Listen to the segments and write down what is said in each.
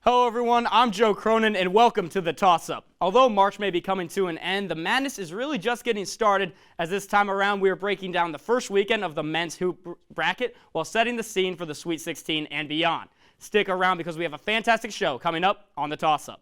Hello everyone, I'm Joe Cronin and welcome to the Toss-Up. Although March may be coming to an end, the madness is really just getting started, as this time around we are breaking down the first weekend of the men's hoop bracket while setting the scene for the Sweet 16 and beyond. Stick around because we have a fantastic show coming up on the Toss-Up.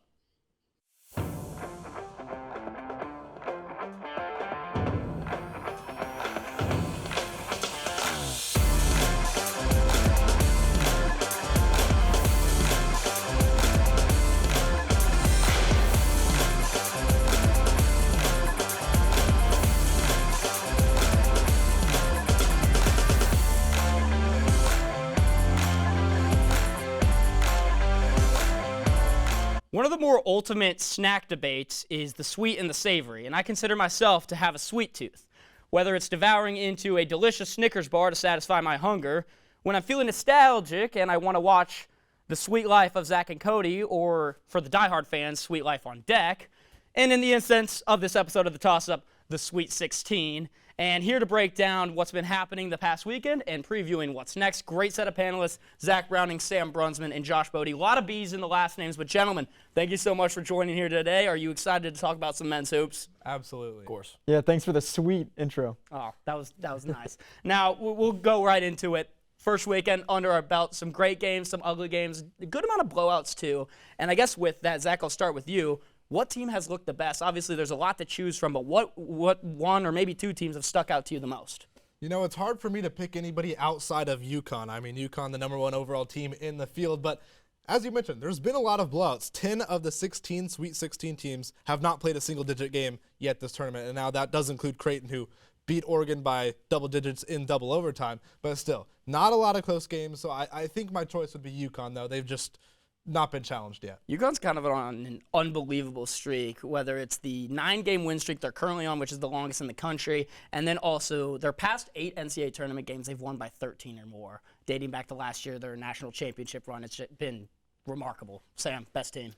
One of the more ultimate snack debates is the sweet and the savory, and I consider myself to have a sweet tooth. Whether it's devouring into a delicious Snickers bar to satisfy my hunger, when I'm feeling nostalgic and I want to watch The Sweet Life of Zach and Cody, or for the diehard fans, Sweet Life on Deck, and in the instance of this episode of the Toss-Up, the Sweet 16. And here to break down what's been happening the past weekend and previewing what's next, great set of panelists, Zach Browning, Sam Brunsman, and Josh Bodie. A lot of B's in the last names, but gentlemen, thank you so much for joining here today. Are you excited to talk about some men's hoops? Absolutely. Of course. Yeah, thanks for the sweet intro. Oh, that was nice. Now, we'll go right into it. First weekend under our belt, some great games, some ugly games, a good amount of blowouts too. And I guess with that, Zach, I'll start with you. What team has looked the best? Obviously, there's a lot to choose from, but what one or maybe two teams have stuck out to you the most? You know, it's hard for me to pick anybody outside of UConn. I mean, UConn, the #1 overall team in the field, but as you mentioned, there's been a lot of blowouts. 10 of the 16 Sweet 16 teams have not played a single-digit game yet this tournament, and now that does include Creighton, who beat Oregon by double digits in double overtime, but still, not a lot of close games, so I think my choice would be UConn, though. They've just not been challenged yet. UConn's kind of on an unbelievable streak, whether it's the 9-game win streak they're currently on, which is the longest in the country, and then also their past 8 NCAA tournament games they've won by 13 or more, dating back to last year, their national championship run. It's been remarkable. Sam, best team.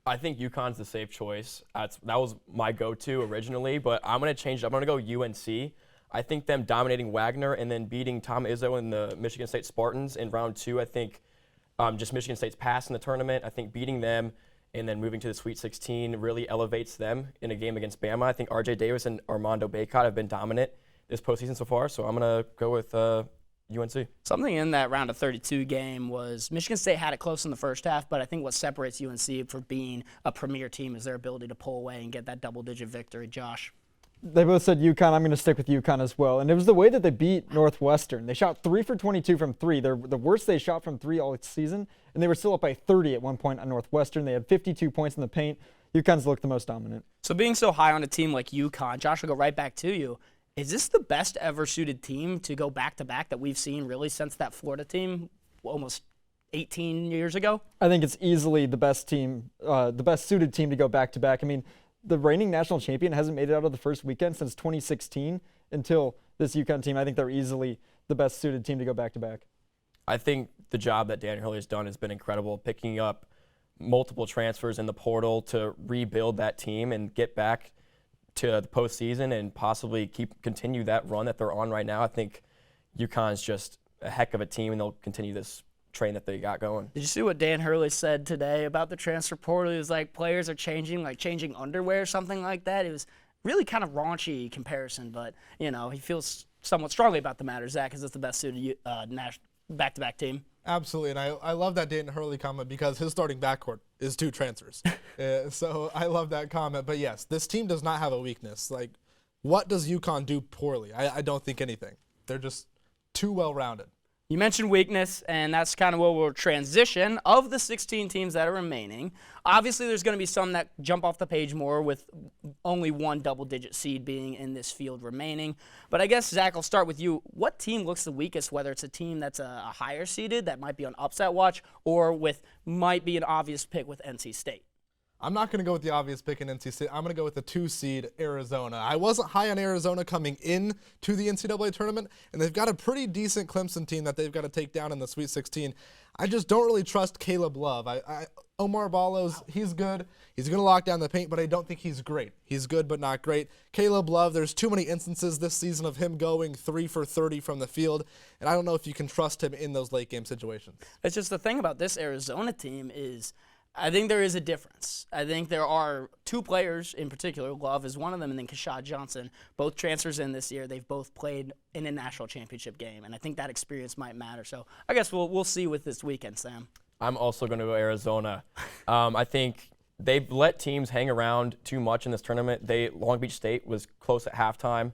I think UConn's the safe choice. That was my go-to originally, but I'm going to change it. I'm going to go UNC. I think them dominating Wagner and then beating Tom Izzo and the Michigan State Spartans in round 2, I think just Michigan State's pass in the tournament, I think beating them and then moving to the Sweet 16 really elevates them in a game against Bama. I think R.J. Davis and Armando Bacot have been dominant this postseason so far, so I'm going to go with UNC. Something in that round of 32 game was Michigan State had it close in the first half, but I think what separates UNC from being a premier team is their ability to pull away and get that double-digit victory. Josh? They both said UConn. I'm going to stick with UConn as well. And it was the way that they beat Northwestern. They shot 3 for 22 from 3. They're the worst they shot from 3 all season, and they were still up by 30 at one point on Northwestern. They had 52 points in the paint. UConn's looked the most dominant. So being so high on a team like UConn, Josh, will go right back to you. Is this the best ever suited team to go back-to-back that we've seen really since that Florida team almost 18 years ago? I think it's easily the best team, the best suited team to go back-to-back. I mean, the reigning national champion hasn't made it out of the first weekend since 2016 until this UConn team. I think they're easily the best suited team to go back-to-back. I think the job that Dan Hurley has done has been incredible, picking up multiple transfers in the portal to rebuild that team and get back to the postseason and possibly continue that run that they're on right now. I think UConn's just a heck of a team, and they'll continue this train that they got going. Did you see what Dan Hurley said today about the transfer portal? He was like, players are changing, like changing underwear or something like that. It was really kind of raunchy comparison, but, you know, he feels somewhat strongly about the matter. Zach, is this the best suited back-to-back team? Absolutely, and I love that Dan Hurley comment because his starting backcourt is 2 transfers. So I love that comment. But yes, this team does not have a weakness. Like, what does UConn do poorly? I don't think anything. They're just too well-rounded. You mentioned weakness, and that's kind of where we'll transition. Of the 16 teams that are remaining, obviously there's going to be some that jump off the page more with only one double-digit seed being in this field remaining. But I guess, Zach, I'll start with you. What team looks the weakest, whether it's a team that's a higher seeded that might be on upset watch or might be an obvious pick with NC State? I'm not going to go with the obvious pick in NC State. I'm going to go with the 2-seed Arizona. I wasn't high on Arizona coming in to the NCAA tournament, and they've got a pretty decent Clemson team that they've got to take down in the Sweet 16. I just don't really trust Caleb Love. Omar Ballos, he's good. He's going to lock down the paint, but I don't think he's great. He's good, but not great. Caleb Love, there's too many instances this season of him going 3 for 30 from the field, and I don't know if you can trust him in those late game situations. It's just the thing about this Arizona team is I think there is a difference. I think there are two players in particular. Love is one of them, and then Kashad Johnson. Both transfers in this year. They've both played in a national championship game, and I think that experience might matter. So I guess we'll see with this weekend, Sam. I'm also going to go Arizona. I think they've let teams hang around too much in this tournament. Long Beach State was close at halftime.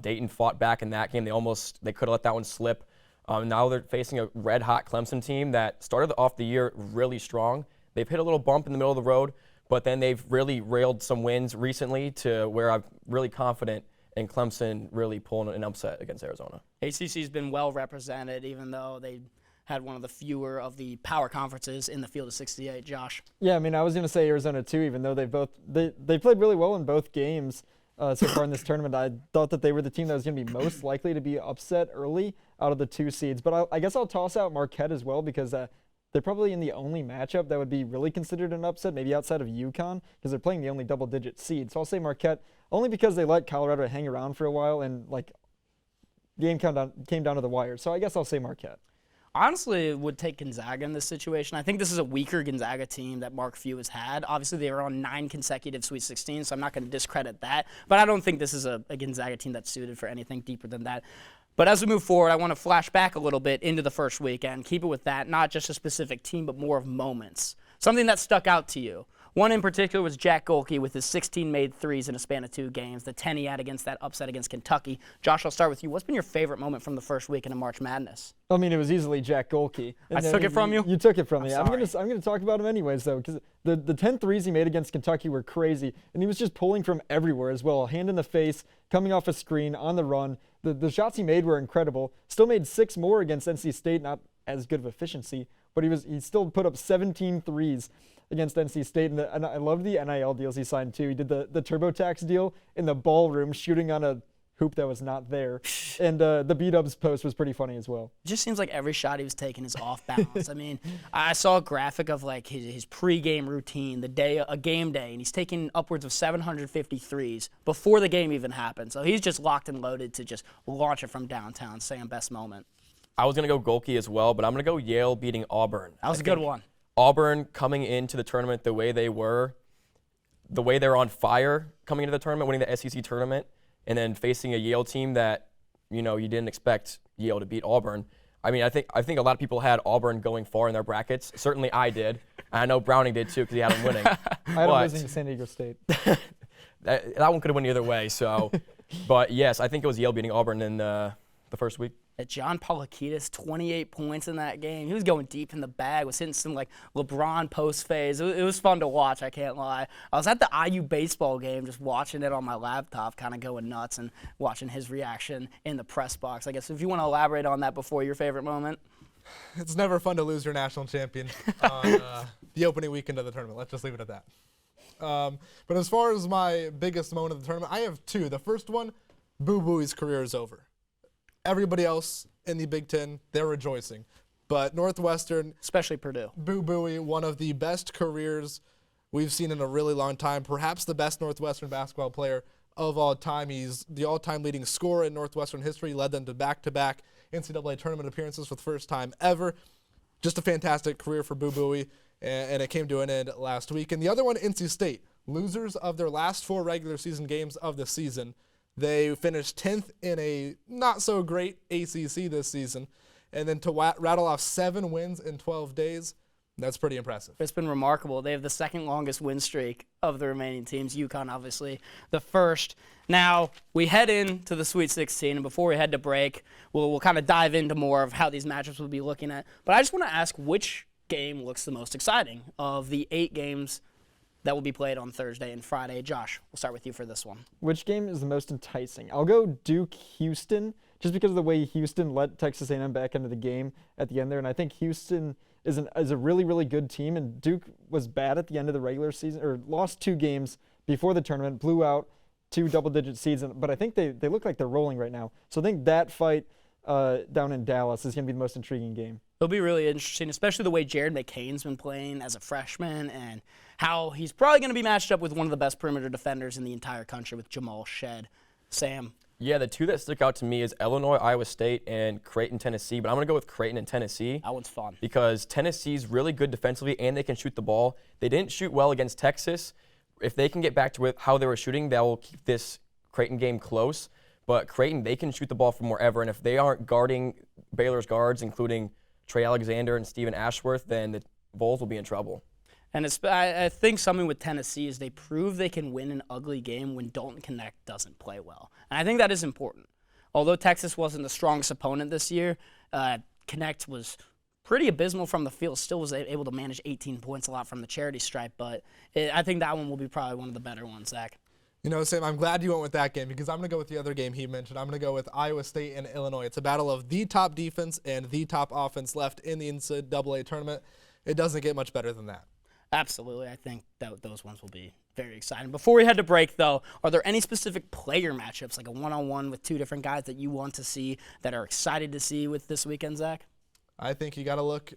Dayton fought back in that game. They could have let that one slip. Now they're facing a red-hot Clemson team that started off the year really strong. They've hit a little bump in the middle of the road, but then they've really railed some wins recently to where I'm really confident in Clemson really pulling an upset against Arizona. ACC's been well represented, even though they had one of the fewer of the power conferences in the field of 68. Josh? Yeah, I mean, I was going to say Arizona too, even though they played really well in both games so far in this tournament. I thought that they were the team that was going to be most likely to be upset early out of the 2 seeds. But I guess I'll toss out Marquette as well because they're probably in the only matchup that would be really considered an upset, maybe outside of UConn, because they're playing the only double-digit seed. So I'll say Marquette only because they let Colorado hang around for a while and the game came down to the wire. So I guess I'll say Marquette. Honestly, it would take Gonzaga in this situation. I think this is a weaker Gonzaga team that Mark Few has had. Obviously, they were on 9 consecutive Sweet 16, so I'm not going to discredit that. But I don't think this is a Gonzaga team that's suited for anything deeper than that. But as we move forward, I want to flash back a little bit into the first weekend, keep it with that, not just a specific team, but more of moments. Something that stuck out to you. One in particular was Jack Golke with his 16 made threes in a span of 2 games, the 10 he had against that upset against Kentucky. Josh, I'll start with you. What's been your favorite moment from the first weekend of March Madness? I mean, it was easily Jack Golke. I took it from you? You took it from me. I'm going to talk about him anyways, though, because the 10 threes he made against Kentucky were crazy, and he was just pulling from everywhere as well. Hand in the face, coming off a screen, on the run. The shots he made were incredible. Still made 6 more against NC State, not as good of efficiency, but he still put up 17 threes against NC State, and I love the NIL deals he signed too. He did the TurboTax deal in the ballroom, shooting on a hoop that was not there, and the B-Dubs post was pretty funny as well. It just seems like every shot he was taking is off balance. I mean, I saw a graphic of his pregame routine, a game day, and he's taking upwards of 750 threes before the game even happened. So he's just locked and loaded to just launch it from downtown. Sam, best moment. I was going to go Golke as well, but I'm going to go Yale beating Auburn. That was a good one. Auburn coming into the tournament the way they're on fire coming into the tournament, winning the SEC tournament, and then facing a Yale team that, you didn't expect Yale to beat Auburn. I mean, I think a lot of people had Auburn going far in their brackets. Certainly I did. And I know Browning did too because he had them winning. I had them losing to San Diego State. that one could have went either way. So, but yes, I think it was Yale beating Auburn in the first week. John Polakidis, 28 points in that game. He was going deep in the bag, was hitting some LeBron post phase. It was fun to watch, I can't lie. I was at the IU baseball game just watching it on my laptop, kind of going nuts and watching his reaction in the press box. I guess if you want to elaborate on that before your favorite moment. It's never fun to lose your national champion on the opening weekend of the tournament. Let's just leave it at that. But as far as my biggest moment of the tournament, I have 2. The first one, Boo Buie's career is over. Everybody else in the Big Ten, they're rejoicing. But Northwestern, especially Purdue, Boo Buie, one of the best careers we've seen in a really long time, perhaps the best Northwestern basketball player of all time. He's the all-time leading scorer in Northwestern history, led them to back-to-back NCAA tournament appearances for the first time ever. Just a fantastic career for Boo Buie, and it came to an end last week. And the other one, NC State, losers of their last 4 regular season games of the season. They finished 10th in a not-so-great ACC this season. And then to rattle off 7 wins in 12 days, that's pretty impressive. It's been remarkable. They have the second longest win streak of the remaining teams. UConn, obviously, the first. Now, we head into the Sweet 16, and before we head to break, we'll kind of dive into more of how these matchups we'll be looking at. But I just want to ask which game looks the most exciting of the 8 games that will be played on Thursday and Friday. Josh, we'll start with you for this one. Which game is the most enticing? I'll go Duke-Houston, just because of the way Houston let Texas A&M back into the game at the end there. And I think Houston is a really, really good team. And Duke was bad at the end of the regular season, or lost 2 games before the tournament, blew out 2 double-digit seeds. But I think they look like they're rolling right now. So I think that fight down in Dallas is going to be the most intriguing game. It'll be really interesting, especially the way Jared McCain's been playing as a freshman and how he's probably going to be matched up with one of the best perimeter defenders in the entire country with Jamal Shed. Sam, Yeah, the two that stick out to me is Illinois, Iowa State, and Creighton, Tennessee. But I'm going to go with Creighton and Tennessee. That one's fun. Because Tennessee's really good defensively and they can shoot the ball. They didn't shoot well against Texas. If they can get back to how they were shooting, that will keep this Creighton game close. But Creighton, they can shoot the ball from wherever. And if they aren't guarding Baylor's guards, including Trey Alexander and Stephen Ashworth, then the Vols will be in trouble. And I think something with Tennessee is they prove they can win an ugly game when Dalton Connect doesn't play well. And I think that is important. Although Texas wasn't the strongest opponent this year, Connect was pretty abysmal from the field, still was able to manage 18 points a lot from the charity stripe. But I think that one will be probably one of the better ones, Zach. You know, Sam, I'm glad you went with that game because I'm going to go with the other game he mentioned. I'm going to go with Iowa State and Illinois. It's a battle of the top defense and the top offense left in the NCAA tournament. It doesn't get much better than that. Absolutely. I think that those ones will be very exciting. Before we head to break, though, are there any specific player matchups, like a one-on-one with two different guys that you want to see that are excited to see with this weekend, Zach? I think you got to look.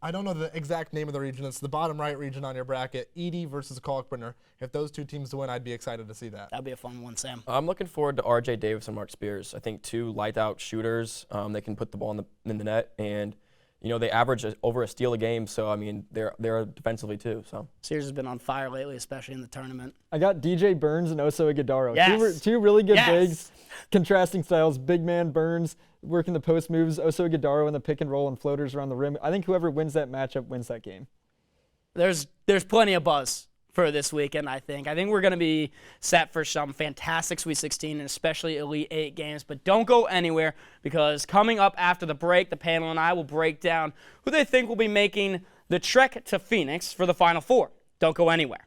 I don't know the exact name of the region. It's the bottom right region on your bracket. Edie versus Kalkbrenner. If those two teams win, I'd be excited to see that. That'd be a fun one, Sam. I'm looking forward to R.J. Davis and Mark Spears. I think two light-out shooters. They can put the ball in the net, and they average over a steal a game. So I mean, they're defensively too. So Spears has been on fire lately, especially in the tournament. I got DJ Burns and Oso Ighodaro. Yes. Two really good Yes. bigs, contrasting styles. Big man Burns working the post moves. Oso Ighodaro in the pick and roll and floaters around the rim. I think whoever wins that matchup wins that game. There's plenty of buzz for this weekend, I think. I think we're going to be set for some fantastic Sweet 16 and especially Elite 8 games. But don't go anywhere because coming up after the break, the panel and I will break down who they think will be making the trek to Phoenix for the Final Four. Don't go anywhere.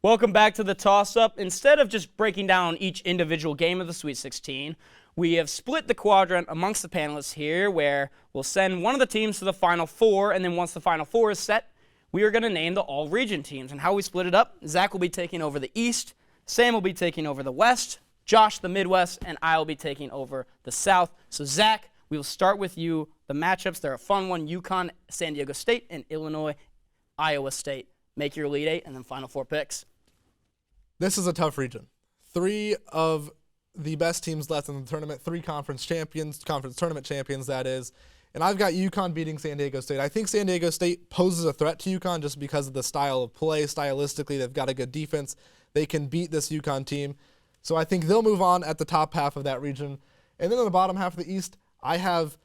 Welcome back to the toss-up. Instead of just breaking down each individual game of the Sweet 16, we have split the quadrant amongst the panelists here where we'll send one of the teams to the Final Four, and then once the Final Four is set, we are going to name the all-region teams. And how we split it up, Zach will be taking over the East, Sam will be taking over the West, Josh the Midwest, and I will be taking over the South. So Zach, we will start with you. The matchups, they're a fun one. UConn, San Diego State, and Illinois, Iowa State. Make your Elite 8 and then Final Four picks. This is a tough region. 3 of the best teams left in the tournament, 3 conference tournament champions, that is. And I've got UConn beating San Diego State. I think San Diego State poses a threat to UConn just because of the style of play. Stylistically, they've got a good defense. They can beat this UConn team. So I think they'll move on at the top half of that region. And then in the bottom half of the East, I have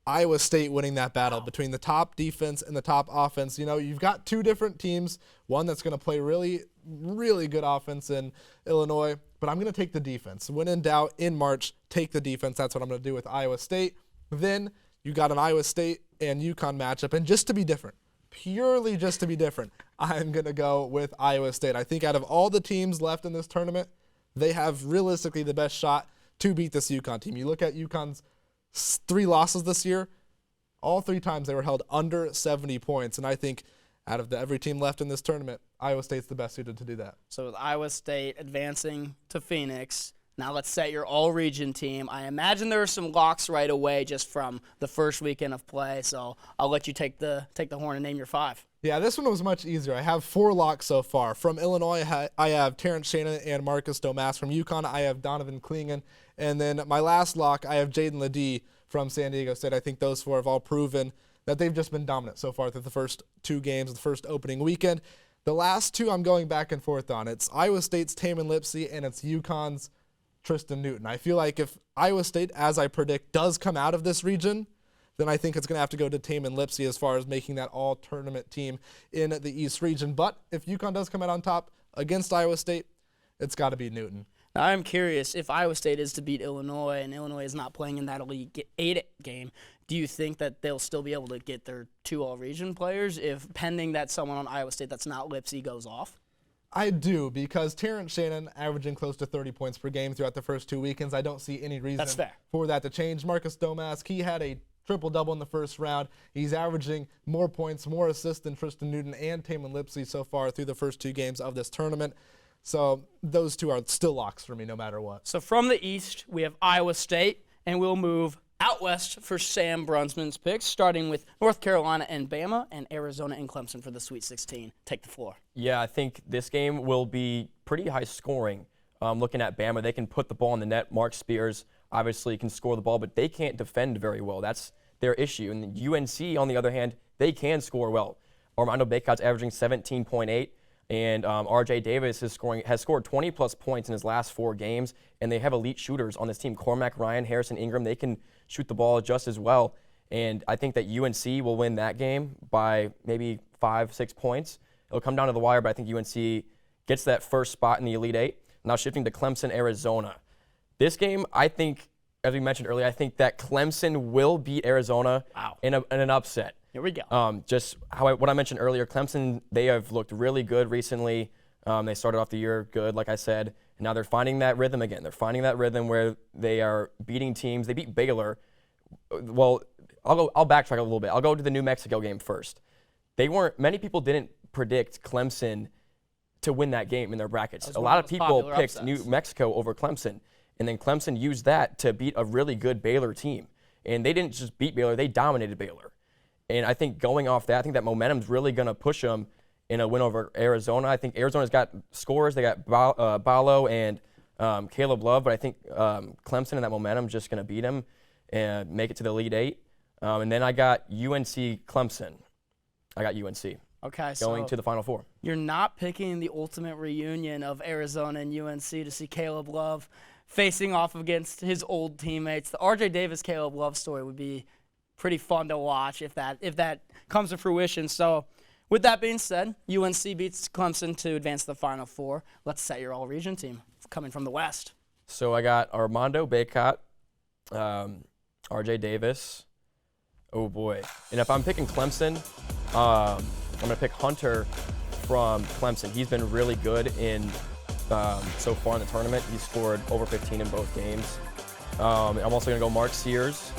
Iowa State winning that battle between the top defense and the top offense. You've got 2 different teams, one that's going to play really, really good offense in Illinois, but I'm going to take the defense. When in doubt, in March, take the defense. That's what I'm going to do with Iowa State. Then you got an Iowa State and UConn matchup, and just to be different, purely just to be different, I'm going to go with Iowa State. I think out of all the teams left in this tournament, they have realistically the best shot to beat this UConn team. You look at UConn's 3 losses this year, all 3 times they were held under 70 points, and I think out of every team left in this tournament, Iowa State's the best suited to do that. So with Iowa State advancing to Phoenix, now let's set your all-region team. I imagine there are some locks right away just from the first weekend of play, so I'll let you take the horn and name your 5. Yeah, this one was much easier. I have 4 locks so far. From Illinois, I have Terrence Shannon and Marcus Domas. From UConn, I have Donovan Klingon. And then my last lock, I have Jaden Ledee from San Diego State. I think those 4 have all proven that they've just been dominant so far through the first 2 games, the first opening weekend. The last 2 I'm going back and forth on. It's Iowa State's Taman Lipsey and it's UConn's Tristan Newton. I feel like if Iowa State, as I predict, does come out of this region, then I think it's going to have to go to Taman Lipsey as far as making that all-tournament team in the East region. But if UConn does come out on top against Iowa State, it's got to be Newton. Now, I'm curious, if Iowa State is to beat Illinois and Illinois is not playing in that Elite 8 game, do you think that they'll still be able to get their 2 all-region players if pending that someone on Iowa State that's not Lipsey goes off? I do, because Terrence Shannon averaging close to 30 points per game throughout the first 2 weekends. I don't see any reason That's fair. for that to change. Marcus Domask, he had a triple-double in the first round. He's averaging more points, more assists than Tristan Newton and Taman Lipsey so far through the first 2 games of this tournament. So those two are still locks for me no matter what. So from the East, we have Iowa State, and we'll move out west for Sam Brunsman's picks, starting with North Carolina and Bama, and Arizona and Clemson for the Sweet 16. Take the floor. Yeah, I think this game will be pretty high scoring. Looking at Bama, they can put the ball in the net. Mark Spears obviously can score the ball, but they can't defend very well. That's their issue. And UNC, on the other hand, they can score well. Armando Bacot's averaging 17.8. And R.J. Davis has scored 20-plus points in his last 4 games, and they have elite shooters on this team. Cormac Ryan, Harrison Ingram, they can shoot the ball just as well. And I think that UNC will win that game by maybe 5-6 points. It'll come down to the wire, but I think UNC gets that first spot in the Elite Eight. Now shifting to Clemson, Arizona. This game, I think, as we mentioned earlier, I think that Clemson will beat Arizona in an upset. Here we go. Just what I mentioned earlier, Clemson, they have looked really good recently. They started off the year good, like I said, and now they're finding that rhythm again. They're finding that rhythm where they are beating teams. They beat Baylor. Well, I'll backtrack a little bit. I'll go to the New Mexico game first. Many people didn't predict Clemson to win that game in their brackets. A lot of people picked New Mexico over Clemson, and then Clemson used that to beat a really good Baylor team. And they didn't just beat Baylor, they dominated Baylor. And I think going off that, I think that momentum's really going to push them in a win over Arizona. I think Arizona's got scores. They got Ballo and Caleb Love, but I think Clemson and that momentum just going to beat them and make it to the Elite Eight. And then I got UNC Clemson. I got UNC. Okay, going to the Final Four. You're not picking the ultimate reunion of Arizona and UNC to see Caleb Love facing off against his old teammates. The R.J. Davis-Caleb Love story would be pretty fun to watch if that comes to fruition. So with that being said, UNC beats Clemson to advance to the Final Four. Let's set your all-region team coming from the West. So I got Armando Bacot, R.J. Davis. Oh, boy. And if I'm picking Clemson, I'm going to pick Hunter from Clemson. He's been really good so far in the tournament. He's scored over 15 in both games. I'm also going to go Mark Sears.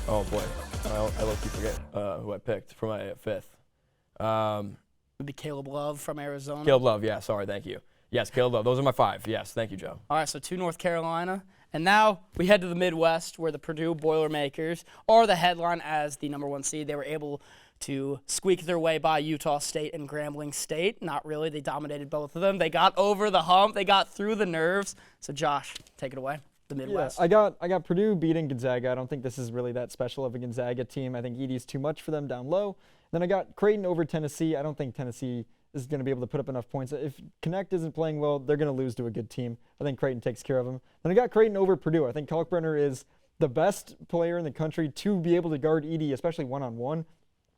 Oh, boy. I low-key forget who I picked for my 5th. Would be Caleb Love from Arizona. Caleb Love, yeah. Sorry, thank you. Yes, Caleb Love. Those are my 5. Yes, thank you, Joe. All right, so 2 North Carolina. And now we head to the Midwest, where the Purdue Boilermakers are the headline as the number 1 seed. They were able to squeak their way by Utah State and Grambling State. Not really. They dominated both of them. They got over the hump. They got through the nerves. So, Josh, take it away. The Midwest. Yeah, I got Purdue beating Gonzaga. I don't think this is really that special of a Gonzaga team. I think Edey's too much for them down low. Then I got Creighton over Tennessee. I don't think Tennessee is going to be able to put up enough points. If Connect isn't playing well, they're going to lose to a good team. I think Creighton takes care of them. Then I got Creighton over Purdue. I think Kalkbrenner is the best player in the country to be able to guard Edey, especially one-on-one.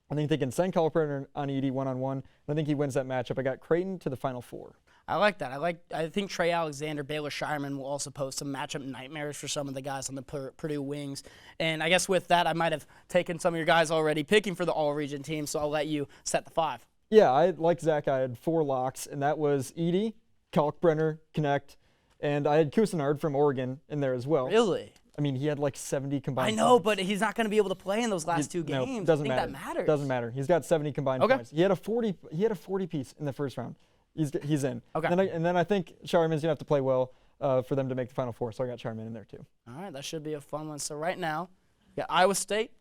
I think they can send Kalkbrenner on Edey one-on-one, and I think he wins that matchup. I got Creighton to the Final Four. I like that. I think Trey Alexander, Baylor Shireman will also pose some matchup nightmares for some of the guys on the Purdue wings. And I guess with that, I might have taken some of your guys already picking for the all-region team, so I'll let you set the 5. Yeah, like Zach, I had 4 locks, and that was Edey, Kalkbrenner, Connect, and I had Cousinard from Oregon in there as well. Really? I mean, he had like 70 combined I know, points. but he's not going to be able to play in those last 2 games. No, doesn't matter. That matters. Doesn't matter. He's got 70 combined points. He had a 40 piece in the first round. He's in. Okay. And then I think Shireman's gonna have to play well for them to make the Final Four. So I got Shireman in there too. All right, that should be a fun one. So right now, we got Iowa State,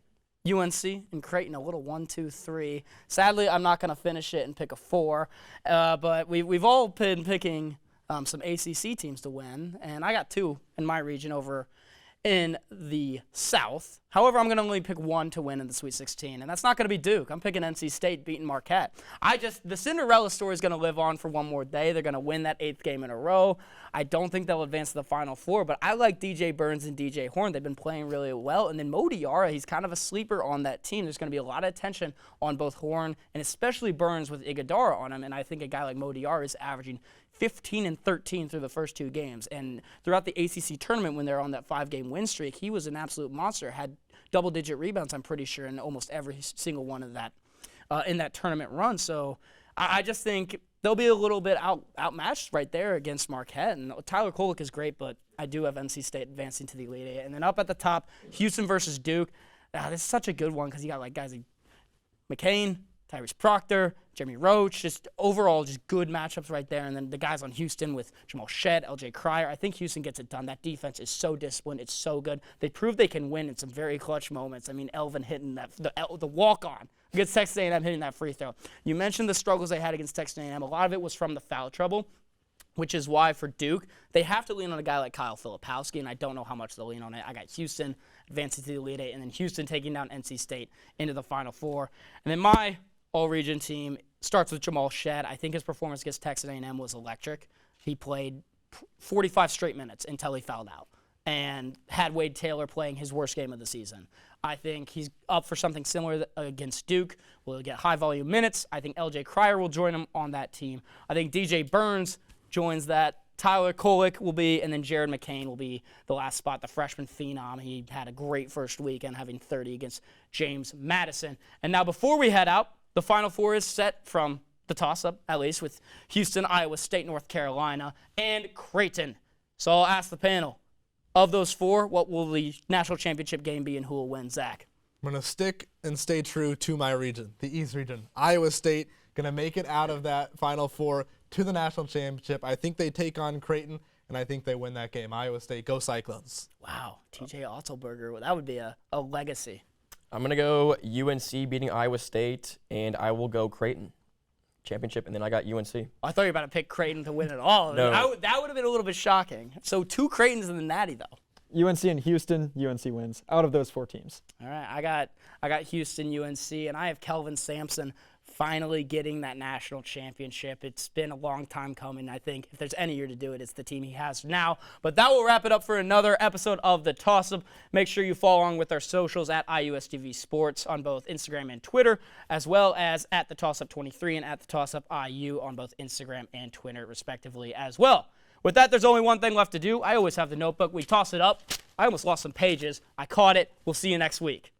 UNC, and Creighton, a little 1, 2, 3. Sadly, I'm not gonna finish it and pick a 4, but we've all been picking some ACC teams to win, and I got 2 in my region over in the South. However, I'm going to only pick 1 to win in the Sweet 16, and that's not going to be Duke. I'm picking NC State beating Marquette. The Cinderella story is going to live on for one more day. They're going to win that 8th game in a row. I don't think they'll advance to the Final Four, but I like DJ Burns and DJ Horn. They've been playing really well. And then Mo Diarra, he's kind of a sleeper on that team. There's going to be a lot of attention on both Horn and especially Burns with Iguodala on him, and I think a guy like Mo Diarra is averaging 15 and 13 through the first 2 games. And throughout the ACC tournament, when they're on that 5-game win streak, he was an absolute monster. Had double-digit rebounds, I'm pretty sure, in almost every single one of that in that tournament run. So I just think they'll be a little bit outmatched right there against Marquette. And Tyler Kolek is great, but I do have NC State advancing to the Elite Eight. And then up at the top, Houston versus Duke. This is such a good one because you got like guys like McCain, Tyrese Proctor, Jeremy Roach, just overall just good matchups right there. And then the guys on Houston with Jamal Shedd, LJ Cryer. I think Houston gets it done. That defense is so disciplined. It's so good. They prove they can win in some very clutch moments. I mean, Elvin hitting the walk-on against Texas A&M, hitting that free throw. You mentioned the struggles they had against Texas A&M. A lot of it was from the foul trouble, which is why for Duke, they have to lean on a guy like Kyle Filipowski, and I don't know how much they'll lean on it. I got Houston advancing to the Elite Eight, and then Houston taking down NC State into the Final Four. And then my all-region team starts with Jamal Shedd. I think his performance against Texas A&M was electric. He played 45 straight minutes until he fouled out and had Wade Taylor playing his worst game of the season. I think he's up for something similar against Duke. Will get high-volume minutes. I think LJ Cryer will join him on that team. I think DJ Burns joins that. Tyler Kolek will be, and then Jared McCain will be the last spot, the freshman phenom. He had a great first weekend, having 30 against James Madison. And now before we head out, the Final Four is set from the toss-up, at least, with Houston, Iowa State, North Carolina, and Creighton. So I'll ask the panel, of those four, what will the national championship game be and who will win, Zach? I'm going to stick and stay true to my region, the East region. Iowa State going to make it out of that Final Four to the national championship. I think they take on Creighton, and I think they win that game. Iowa State, go Cyclones. Wow, TJ Otzelberger, that would be a legacy. I'm going to go UNC beating Iowa State, and I will go Creighton championship, and then I got UNC. I thought you were about to pick Creighton to win it all. No. That would have been a little bit shocking. So 2 Creightons in the Natty, though. UNC and Houston, UNC wins out of those 4 teams. All right, I got Houston, UNC, and I have Kelvin Sampson finally getting that national championship. It's been a long time coming. I think if there's any year to do it, it's the team he has now. But that will wrap it up for another episode of The Toss-Up. Make sure you follow along with our socials at IUSTV Sports on both Instagram and Twitter, as well as at The Toss-Up 23 and at The Toss-Up IU on both Instagram and Twitter, respectively, as well. With that, there's only one thing left to do. I always have the notebook. We toss it up. I almost lost some pages. I caught it. We'll see you next week.